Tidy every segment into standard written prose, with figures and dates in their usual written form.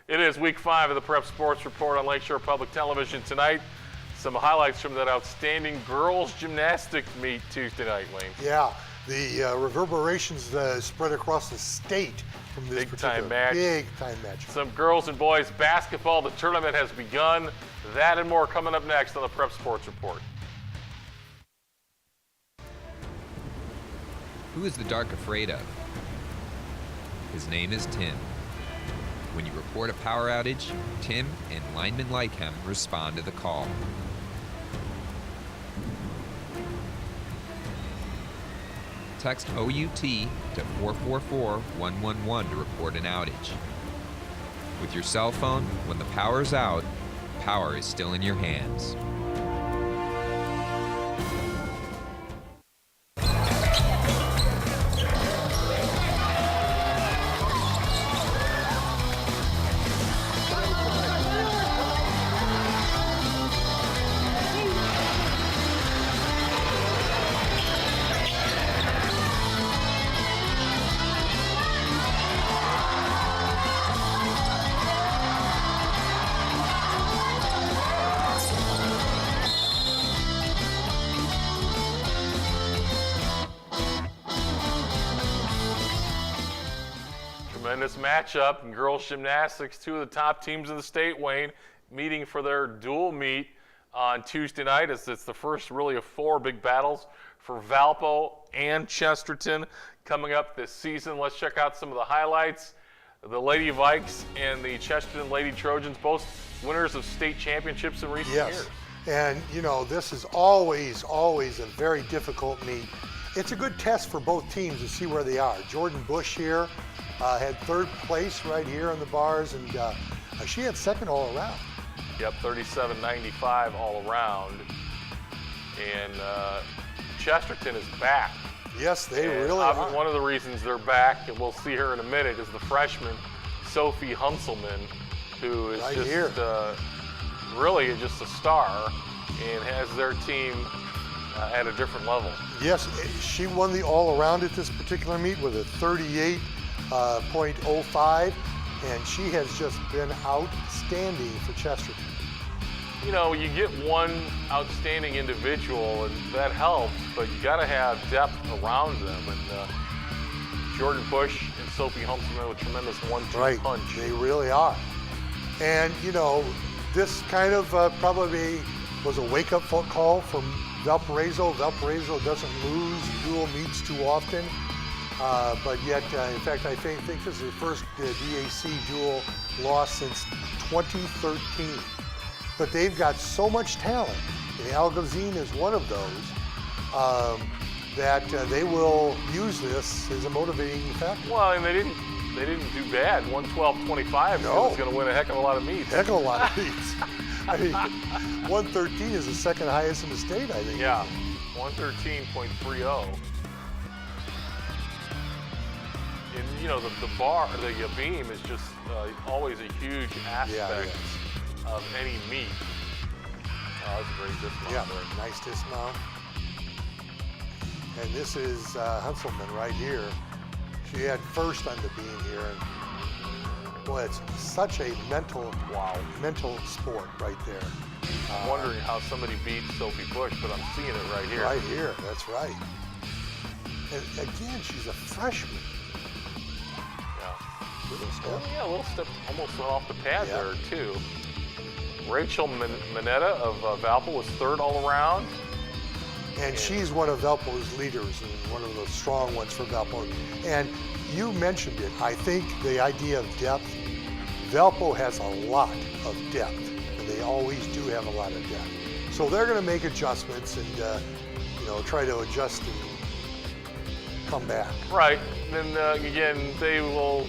It is week 5 of the Prep Sports Report on Lakeshore Public Television tonight. Some highlights from that outstanding girls gymnastics meet Tuesday night, Wayne. Yeah, the reverberations spread across the state from this Big-time match. Big-time match. Some girls and boys basketball. The tournament has begun. That and more coming up next on the Prep Sports Report. Who is the dark afraid of? His name is Tim. When you report a power outage, Tim and linemen like him respond to the call. Text OUT to 444-111 to report an outage. With your cell phone, when the power's out, power is still in your hands. Tremendous matchup in girls gymnastics. Two of the top teams in the state, Wayne, meeting for their dual meet on Tuesday night. It's the first really of 4 big battles for Valpo and Chesterton coming up this season. Let's check out some of the highlights. The Lady Vikes and the Chesterton Lady Trojans, both winners of state championships in recent years. And you know, this is always a very difficult meet. It's a good test for both teams to see where they are. Jordan Bush here had 3rd place right here on the bars, and she had 2nd all around. Yep, 37.95 all around. And Chesterton is back. Yes, they really are. One of the reasons they're back, and we'll see her in a minute, is the freshman Sophie Hunselman, who is really just a star and has their team at a different level. Yes, she won the all-around at this particular meet with a 38.05, and she has just been outstanding for Chesterton. You know, you get one outstanding individual, and that helps, but you got to have depth around them. And Jordan Bush and Sophie Hunselman with a tremendous 1-2 punch. They really are. And, you know, this kind of probably was a wake-up call from Valparaiso. Valparaiso doesn't lose dual meets too often, but yet, in fact, I think this is the first DAC dual loss since 2013. But they've got so much talent, and Algazine is one of those, that they will use this as a motivating factor. Well, and they didn't do bad. 112.25 No. is going to win a heck of a lot of meets. Heck of a lot of meets. I mean, 113 is the 2nd highest in the state, I think. Yeah, 113.30. And you know, the bar, the beam is just always a huge aspect of any meet. Oh, that's a great dismount. Yeah, nice dismount. And this is Hunselman right here. She had 1st on the beam here. And boy, it's such a mental sport right there. I'm wondering how somebody beat Sophie Bush, but I'm seeing it right here. Right here, that's right. And again, she's a freshman. Yeah. A little step almost went off the pad there, too. Rachel Mineta of Valpo was 3rd all around. And she's one of Valpo's leaders and one of the strong ones for Valpo. And you mentioned it. I think the idea of depth, Valpo has a lot of depth, and they always do have a lot of depth. So they're going to make adjustments and you know, try to adjust and come back. Right. And then again, they will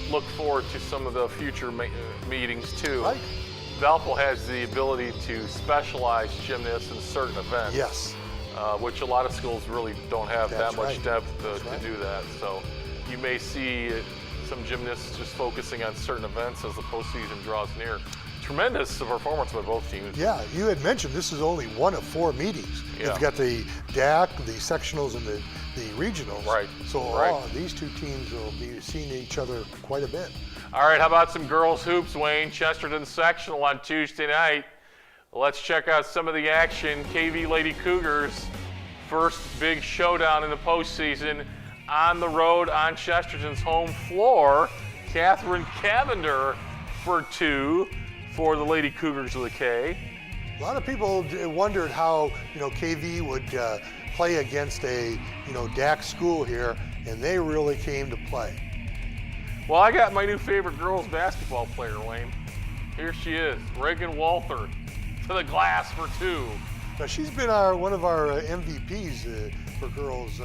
look forward to some of the future meetings too. Right. Valpo has the ability to specialize gymnasts in certain events. Yes. Which a lot of schools really don't have That's that much right. depth to do that. So you may see some gymnasts just focusing on certain events as the postseason draws near. tremendous performance by both teams. Yeah, you had mentioned this is only one of 4 meetings. Yeah. You've got the DAC, the sectionals, and the regionals. Right, So right. these two teams will be seeing each other quite a bit. All right, how about some girls hoops, Wayne? Chesterton sectional on Tuesday night. Let's check out some of the action. KV Lady Cougars, first big showdown in the postseason on the road on Chesterton's home floor. Catherine Cavender for 2 for the Lady Cougars of the K. A lot of people wondered how KV would play against a DAC school here, and they really came to play. Well, I got my new favorite girls basketball player, Wayne. Here she is, Reagan Walther, to the glass for 2. Now, she's been one of our MVPs for girls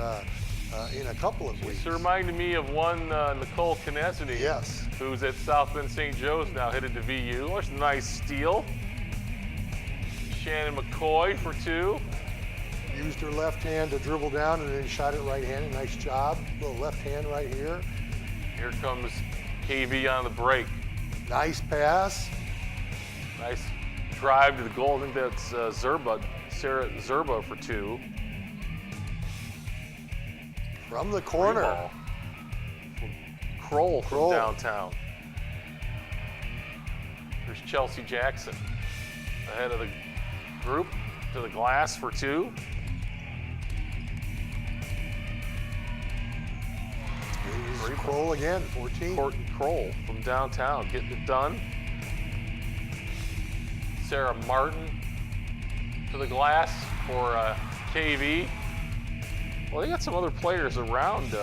in a couple of weeks. She reminded me of one Nicole Knesedy, Yes. who's at South Bend St. Joe's now, headed to VU. There's a nice steal. Shannon McCoy for 2. Used her left hand to dribble down and then shot it right-handed. Nice job. Little left hand right here. Here comes KV on the break. Nice pass. Nice drive to the goal. I think that's Sarah Zerba for 2. From the corner. Ball. Kroll from Kroll. downtown. There's Chelsea Jackson ahead of the group to the glass for 2. Here's Kroll again, 14. Courtney Kroll from downtown getting it done. Sarah Martin to the glass for KV. Well, they got some other players around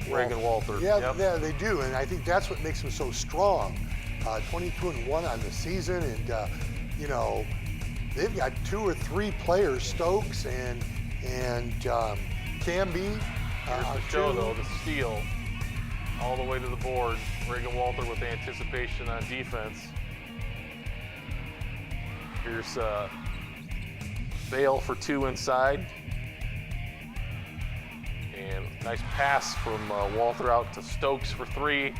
Reagan Walther. Yeah, Yep. yeah, they do, and I think that's what makes them so strong. 22-1 on the season, and they've got 2 or 3 players, Stokes and Camby. Here's the show, though, the steal all the way to the board. Reagan Walther with anticipation on defense. Here's Bale for 2 inside. And nice pass from Walther out to Stokes for 3.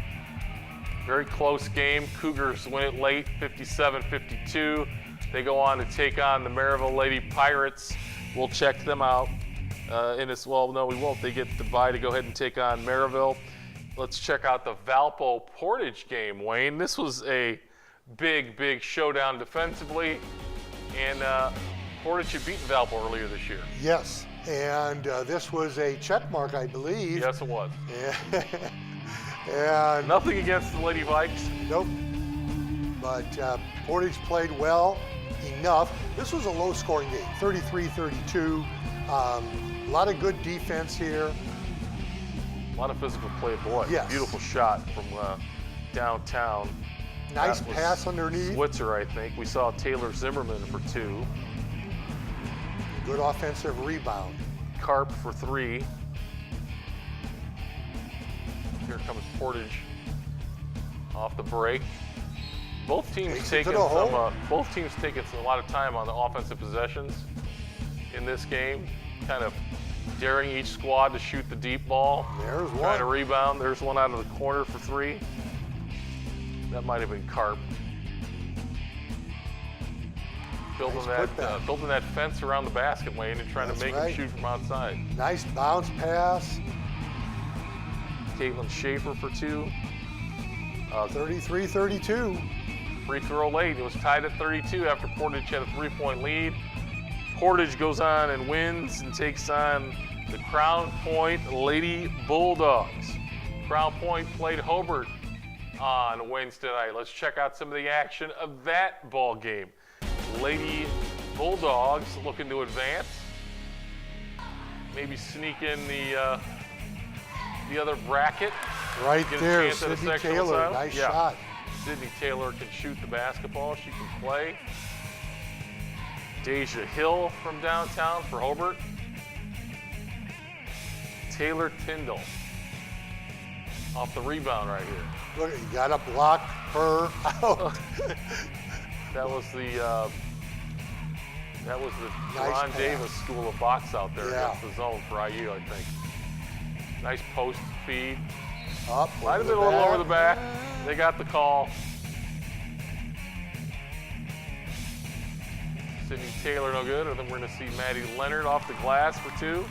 Very close game. Cougars win it late, 57-52. They go on to take on the Maryville Lady Pirates. We'll check them out. No, we won't. They get the bye to go ahead and take on Maryville. Let's check out the Valpo Portage game, Wayne. This was a big, big showdown defensively. And Portage had beaten Valpo earlier this year. Yes, and this was a check mark, I believe. Yes, it was. And Nothing against the Lady Vikes. nope. But Portage played well enough. This was a low-scoring game, 33-32. A lot of good defense here. A lot of physical play, boy. Yes. Beautiful shot from downtown. Nice That was pass underneath. Switzer, I think. We saw Taylor Zimmerman for 2. Good offensive rebound. Karp for 3. Here comes Portage off the break. Both teams Takes it taking to the hole. a lot of time on the offensive possessions in this game, kind of daring each squad to shoot the deep ball. There's Trying to one. rebound. There's one out of the corner for 3. That might have been Karp. Building Nice putback. building that fence around the basket lane and trying That's to make right. him shoot from outside. Nice bounce pass. Caitlin Schaefer for 2. 33-32. Free throw late. It was tied at 32 after Portage had a 3-point lead. Portage goes on and wins and takes on the Crown Point Lady Bulldogs. Crown Point played Hobart on Wednesday night. Let's check out some of the action of that ball game. Lady Bulldogs looking to advance. Maybe sneak in the other bracket. Right Get a there, chance at a Sydney sectional Taylor. title? Nice Yeah. shot. Sydney Taylor can shoot the basketball. She can play. Deja Hill from downtown for Hobart. Taylor Tyndall off the rebound right here. Look, you got to block her out. That was the Nice Ron pass. Davis School of Box out there Yeah. against the zone for IU, I think. Nice post feed. Up. Might have over been a little over the back. back. They got the call. Taylor no good, and then we're going to see Maddie Leonard off the glass for 2.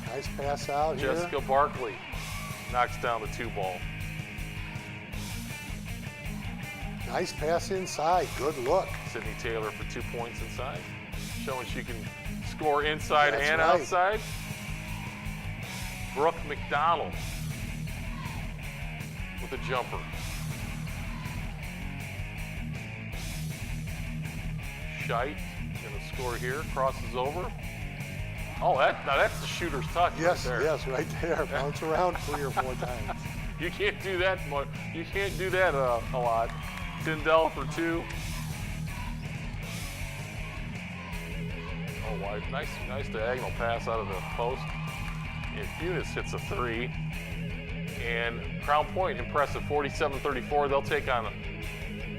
Nice pass out here. Jessica Barkley knocks down the 2 ball. Nice pass inside. Good look. Sydney Taylor for 2 points inside, showing she can score inside That's and right. outside. Brooke McDonald with a jumper. Scheidt gonna score here, crosses over. Oh, now that's the shooter's touch Yes, right there. yes, right there. Bounce around 3 or 4 times. You can't do that much. You can't do that a lot. Tyndall for 2. Oh, wide. Nice diagonal pass out of the post. And Funes hits a 3. And Crown Point, impressive, 47-34. They'll take on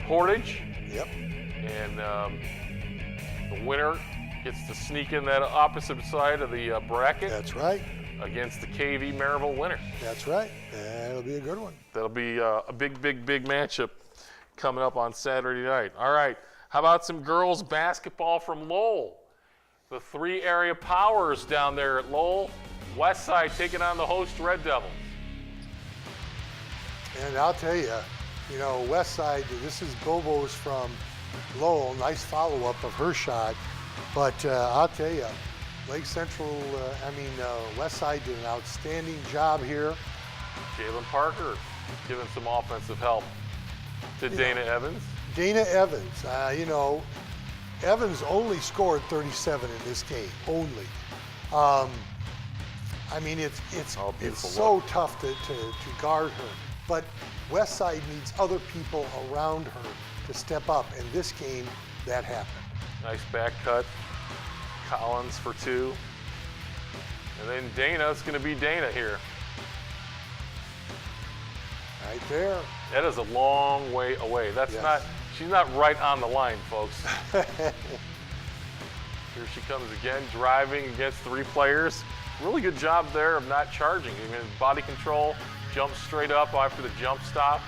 Portage. Yep. And the winner gets to sneak in that opposite side of the bracket That's right. against the KV Maryville winner. That's right. That'll be a good one. That'll be a big matchup coming up on Saturday night. All right, how about some girls basketball from Lowell? The 3 area powers down there at Lowell. Westside taking on the host Red Devils. And I'll tell you, Westside, this is Bobo's from Lowell. Nice follow-up of her shot. But I'll tell you, Lake Central, Westside did an outstanding job here. Jalen Parker giving some offensive help to Dana Evans. Dana Evans, Evans only scored 37 in this game, only. It's Oh, beautiful so look. tough to guard her. But Westside needs other people around her to step up. In this game, that happened. Nice back cut. Collins for 2. And then Dana's going to be Dana here. Right there. That is a long way away. Yes. She's not right on the line, folks. Here she comes again, driving against 3 players. Really good job there of not charging. Body control, jump straight up after the jump stop.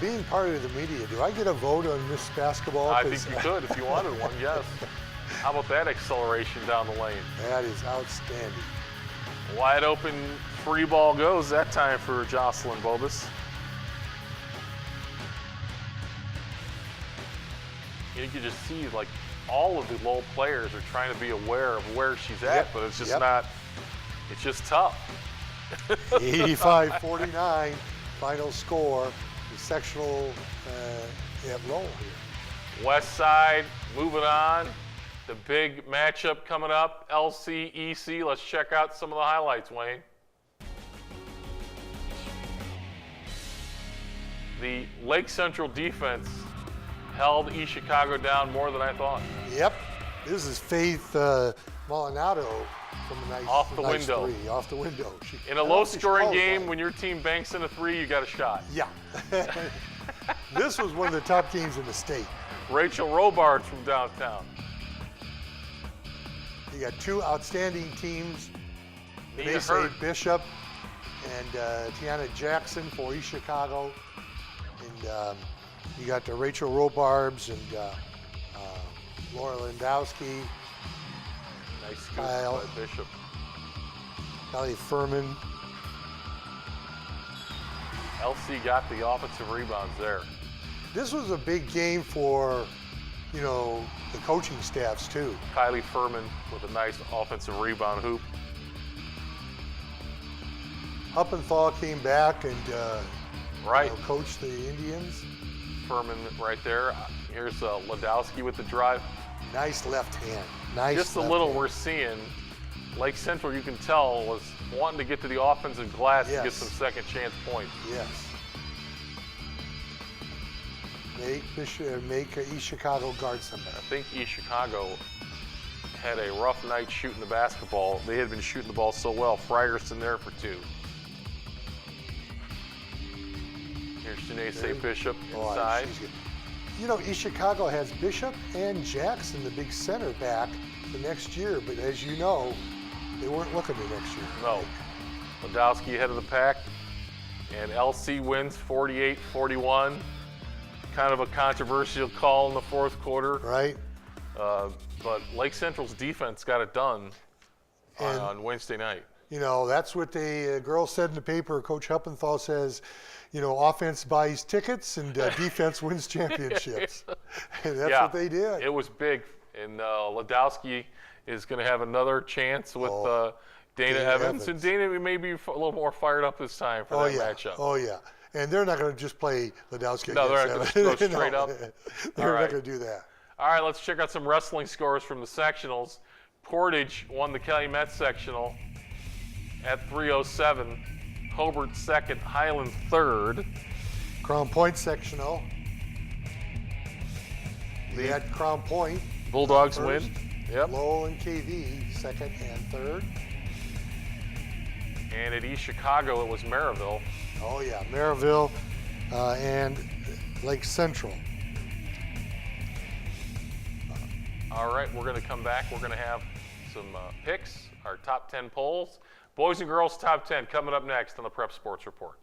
Being part of the media, do I get a vote on this basketball? I 'Cause think you could if you wanted one, yes. How about that acceleration down the lane? That is outstanding. Wide open free ball goes that time for Jocelyn Bobus. You can just see all of the Lowell players are trying to be aware of where she's at, Yep, but it's just yep. not, it's just tough. 85-49, final score. The sectional at Lowell here. West Side moving on. The big matchup coming up, LC-EC. Let's check out some of the highlights, Wayne. The Lake Central defense held East Chicago down more than I thought. Yep. This is Faith Molinado from a nice, Off the nice window. 3. Off the window. In a low-scoring game, when your team banks in a 3, you got a shot. Yeah. This was one of the top games in the state. Rachel Robards from downtown. You got 2 outstanding teams. Nina Mace Hurt. Bishop and Tiana Jackson for East Chicago. And you got the Rachel Robarbs and Laura Landowski, Nice scoop Kyle. by Bishop. Kelly Furman. LC got the offensive rebounds there. This was a big game for, the coaching staffs too. Kylie Furman with a nice offensive rebound hoop. Huppenthal came back and Right. coached the Indians. Furman right there. Here's Ladowski with the drive. Nice left hand. Nice. Just a left little hand. we're seeing. Lake Central, you can tell, was wanting to get to the offensive glass to get Yes. some second chance points. Yes. Make East Chicago guard somebody. I think East Chicago had a rough night shooting the basketball. They had been shooting the ball so well. Frierson there for 2. Here's Janae St. Bishop Oh, inside. she's good. East Chicago has Bishop and Jackson, the big center, back the next year. But as you know, they weren't looking to next year. No. Ladowski ahead of the pack. And LC wins 48-41. kind of a controversial call in the fourth quarter. Right? But Lake Central's defense got it done on Wednesday night. You know, that's what the girl said in the paper. Coach Huppenthal says, you know, offense buys tickets and defense wins championships. And that's what they did. It was big. And Ladowski is going to have another chance with Dana Evans. And Dana may be a little more fired up this time for that matchup. Oh, yeah. And they're not going to just play Ladowski. No, they're not going to go straight up. They're not going to do that. All right, let's check out some wrestling scores from the sectionals. Portage won the Calumet sectional at 307. Hobart second, Highland third. Crown Point sectional. We had Crown Point. Bulldogs first. win. Yep. Lowell and KV second and third. And at East Chicago, it was Maryville. Oh, yeah, Maryville and Lake Central. All right, we're going to come back. We're going to have some picks, our top 10 polls. Boys and girls top 10 coming up next on the Prep Sports Report.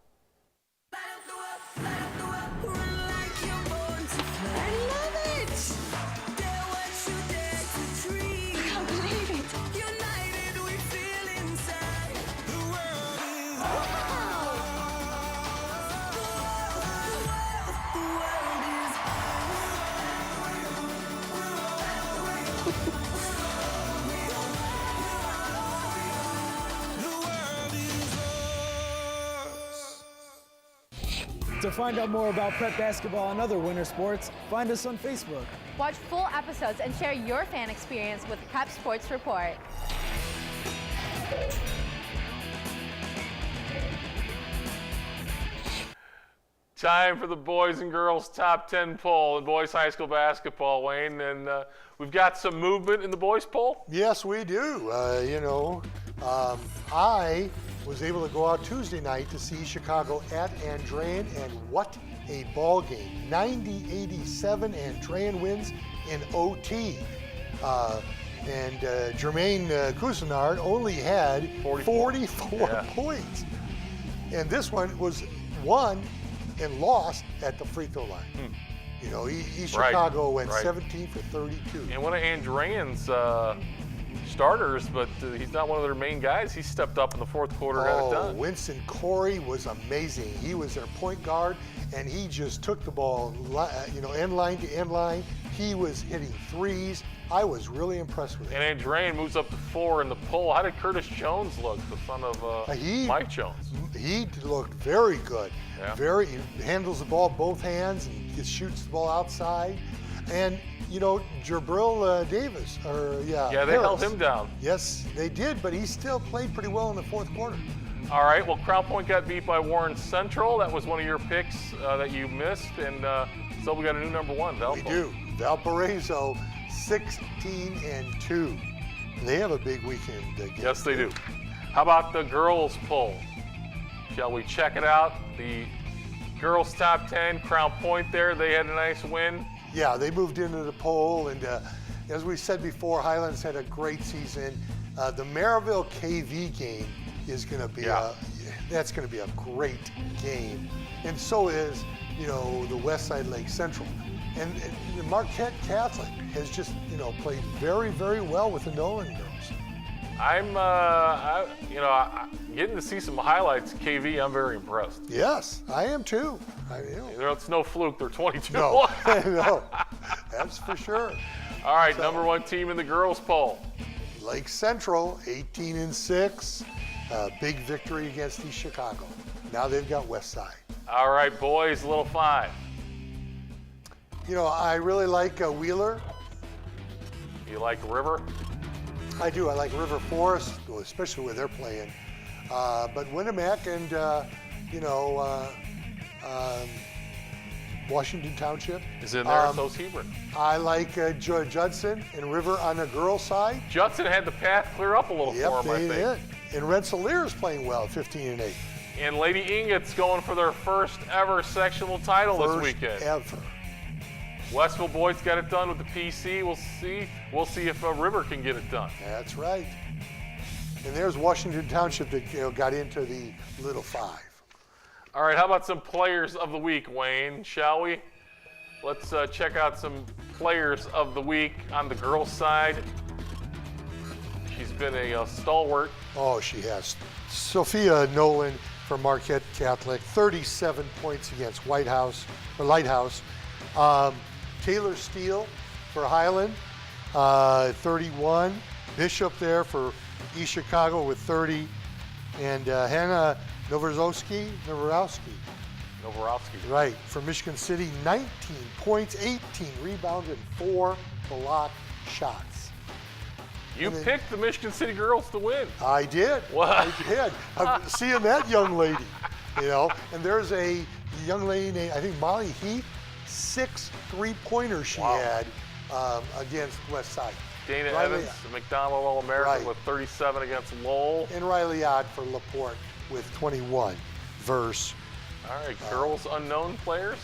To find out more about prep basketball and other winter sports, find us on Facebook. Watch full episodes and share your fan experience with Prep Sports Report. Time for the boys and girls top 10 poll in boys high school basketball, Wayne. And we've got some movement in the boys poll. Yes, we do. I was able to go out Tuesday night to see Chicago at Andrean, and what a ball game. 90-87, Andrean wins in OT. And Jermaine Cousinard only had 44 points. And this one was won and lost at the free throw line. You know, East Chicago went 17 for 32. And one of Andrean's starters, but he's not one of their main guys. He stepped up in the fourth quarter, got it done. Winston Corey was amazing. He was their point guard, and he just took the ball, end line to end line. He was hitting threes. I was really impressed with him. And Andrean moves up to 4 in the poll. How did Curtis Jones look, the son of Mike Jones? He looked very good. Yeah. He handles the ball both hands and just shoots the ball outside. And Jabril Davis, they Harris. held him down. Yes, they did, but he still played pretty well in the fourth quarter. All right, well, Crown Point got beat by Warren Central. That was one of your picks that you missed, and so we got a new number one, Valpo. We do. Valparaiso, 16-2. They have a big weekend. Yes, they do. How about the girls poll? Shall we check it out? The girls top 10, Crown Point there, they had a nice win. Yeah, they moved into the poll, and as we said before, Highlands had a great season. The Maryville KV game is going to be that's going to be a great game, and so is the Westside Lake Central, and the Marquette Catholic has just played very, very well with the Nolan girls. I'm getting to see some highlights. KV, I'm very impressed. Yes, I am too. It's no fluke. They're 22. No, no, that's for sure. All right, number one team in the girls poll. Lake Central, 18-6. Big victory against East Chicago. Now they've got Westside. All right, boys, Little 5. I really like Wheeler. You like River? I do. I like River Forest, especially where they're playing. But Winnemac and, Washington Township. Is in there, so's Hebron. I like Judson and River on the girls' side. Judson had the path clear up a little for him, I think. Did. And Rensselaer is playing well, 15-8. And Lady Ingots going for their first ever sectional title this weekend. Ever. Westville boys got it done with the PC. We'll see if River can get it done. That's right. And there's Washington Township that got into the Little 5. All right, how about some players of the week, Wayne? Shall we? Let's check out some players of the week on the girls' side. She's been a stalwart. Oh, she has. Sophia Nolan from Marquette Catholic, 37 points against Lighthouse. Taylor Steele for Highland, 31. Bishop there for East Chicago with 30. And Hannah Novorowski, right, for Michigan City, 19 points, 18 rebounds, and 4 block shots. You picked the Michigan City girls to win. I did. What? I did. I'm seeing that young lady, you know. And there's a young lady named, I think, Molly Heath, 6 3-pointers she had against West Side. Dana Riley, Evans, the McDonald All-American right, with 37 against Lowell. And Riley Odd for LaPorte with 21 verse. All right, girls unknown players.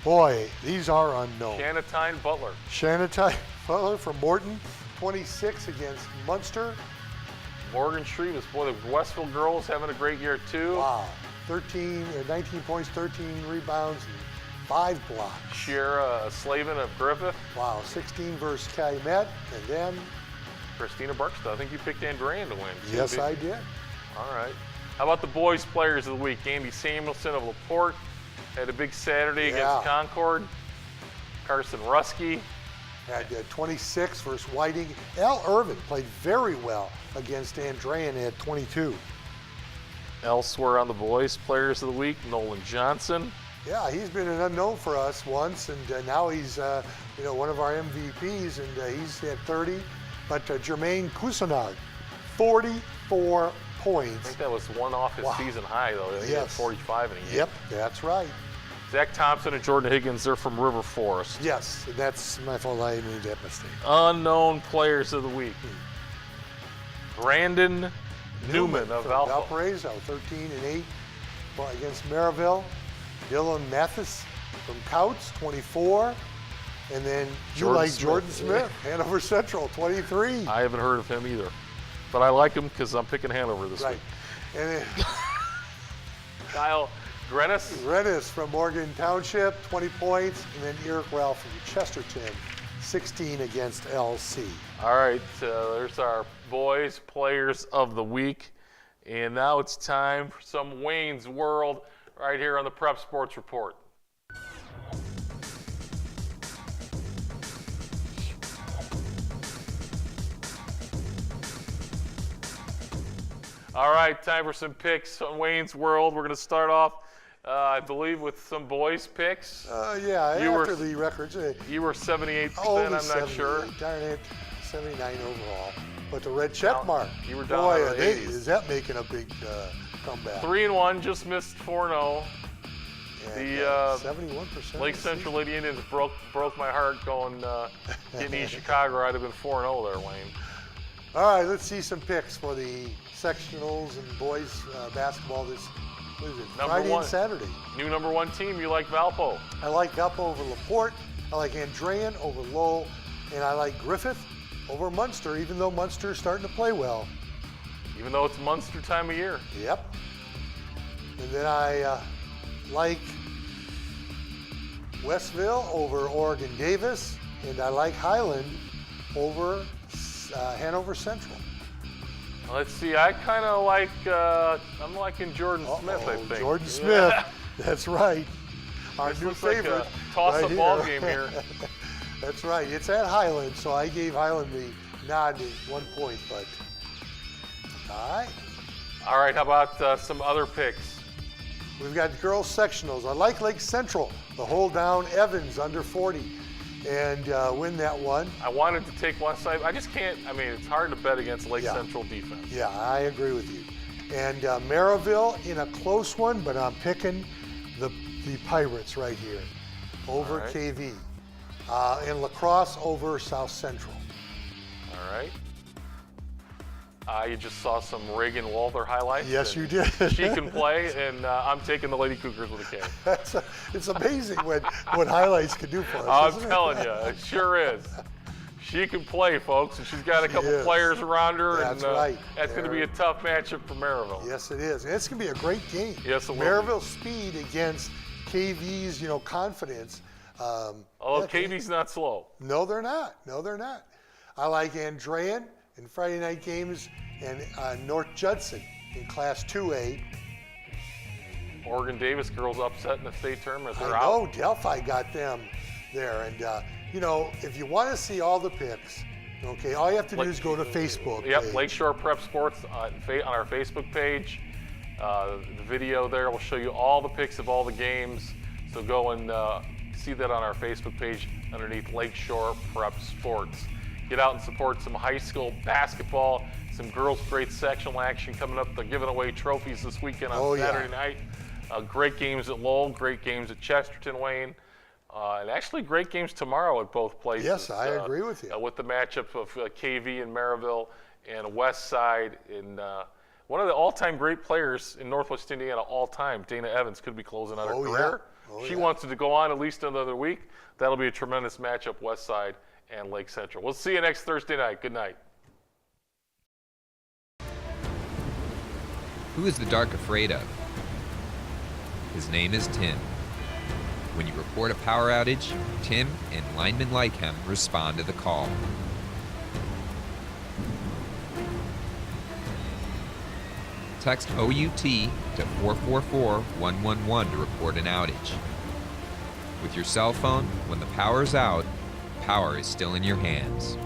Boy, these are unknown. Shanatine Butler. Shanatine Butler from Morton, 26 against Munster. Morgan Shrevas, boy, the Westville girls having a great year too. Wow, 19 points, 13 rebounds, and 5 blocks. Shiera Slavin of Griffith. Wow, 16 versus Calumet, and then. Christina Barkstad. I think you picked Andrean to win. Yes, I did. All right. How about the boys' players of the week? Andy Samuelson of LaPorte had a big Saturday against Concord. Carson Ruski had 26 versus Whiting. Al Irvin played very well against Andrean at 22. Elsewhere on the boys' players of the week, Nolan Johnson. Yeah, he's been an unknown for us once, and now he's one of our MVPs, and he's at 30. But Jermaine Cousinard, 44 points. I think that was one off his season high, though. He had 45 in a game. Yep, that's right. Zach Thompson and Jordan Higgins, they're from River Forest. Yes, and that's my fault. I made that mistake. Unknown players of the week. Brandon Newman of Valparaiso, 13 and 8 against Maryville. Dylan Mathis from Couts, 24. And then Jordan Smith, Hanover Central, 23. I haven't heard of him either, but I like him because I'm picking Hanover this week. And then Kyle Grenis from Morgan Township, 20 points. And then Eric Ralph from Chesterton, 16 against LC. All right, there's our boys players of the week. And now it's time for some Wayne's World right here on the Prep Sports Report. All right, time for some picks on Wayne's World. We're going to start off, I believe, with some boys' picks. After the records. You were 78%, I'm not sure. Darn it, 79 overall. But the red check mark. You were down in the 80s. Is that making a big comeback? 3-1, just missed 4-0. And, 71%. Lake Central Lady Indians broke my heart going getting East Chicago. I'd have been 4-0 there, Wayne. All right, let's see some picks for the sectionals and boys basketball this Friday and Saturday. New #1 team, you like Valpo. I like Valpo over LaPorte. I like Andrean over Lowell. And I like Griffith over Munster, even though Munster is starting to play well. Even though it's Munster time of year. Yep. And then I like Westville over Oregon Davis. And I like Highland over Hanover Central. Let's see, I kind of like, I'm liking Jordan Smith, I think. Jordan Smith, that's right. Our new favorite. Like a toss-up ball game here. That's right, it's at Highland, so I gave Highland the nod at 1 point, but all right. All right, how about some other picks? We've got girls sectionals. I like Lake Central, the hold down Evans under 40. And win that one. I wanted to take one side. I just can't. I mean, it's hard to bet against Lake Central defense. Yeah, I agree with you. And Maryville in a close one, but I'm picking the Pirates right here over KV. And La Crosse over South Central. All right. You just saw some Reagan Walther highlights. Yes, you did. She can play, and I'm taking the Lady Cougars with a K. It's amazing what highlights can do for us. I'm telling you, it sure is. She can play, folks, and she's got a couple players around her. That's and, right. That's going to be a tough matchup for Maryville. Yes, it is. And it's going to be a great game. Yes, it will. Maryville's speed against KV's, confidence. Although KV's not slow. No, they're not. No, they're not. I like Andrean in Friday night games and North Judson in Class 2A. Oregon Davis girls upset in the state tournament. They're I know out. Delphi got them there. And, you know, if you want to see all the picks, okay, all you have to do is go to Facebook. Yep, page. Lakeshore Prep Sports on our Facebook page. The video there will show you all the picks of all the games. So go and see that on our Facebook page underneath Lakeshore Prep Sports. Get out and support some high school basketball, some girls' great sectional action coming up. They're giving away trophies this weekend on Saturday night. Great games at Lowell, great games at Chesterton, Wayne. And actually great games tomorrow at both places. Yes, I agree with you. With the matchup of KV and Maryville and West Side. And one of the all-time great players in Northwest Indiana all time, Dana Evans, could be closing out her career. She wants it to go on at least another week. That'll be a tremendous matchup, West Side and Lake Central. We'll see you next Thursday night. Good night. Who is the dark afraid of? His name is Tim. When you report a power outage, Tim and lineman like him respond to the call. Text OUT to 444-111 to report an outage. With your cell phone, when the power is out, power is still in your hands.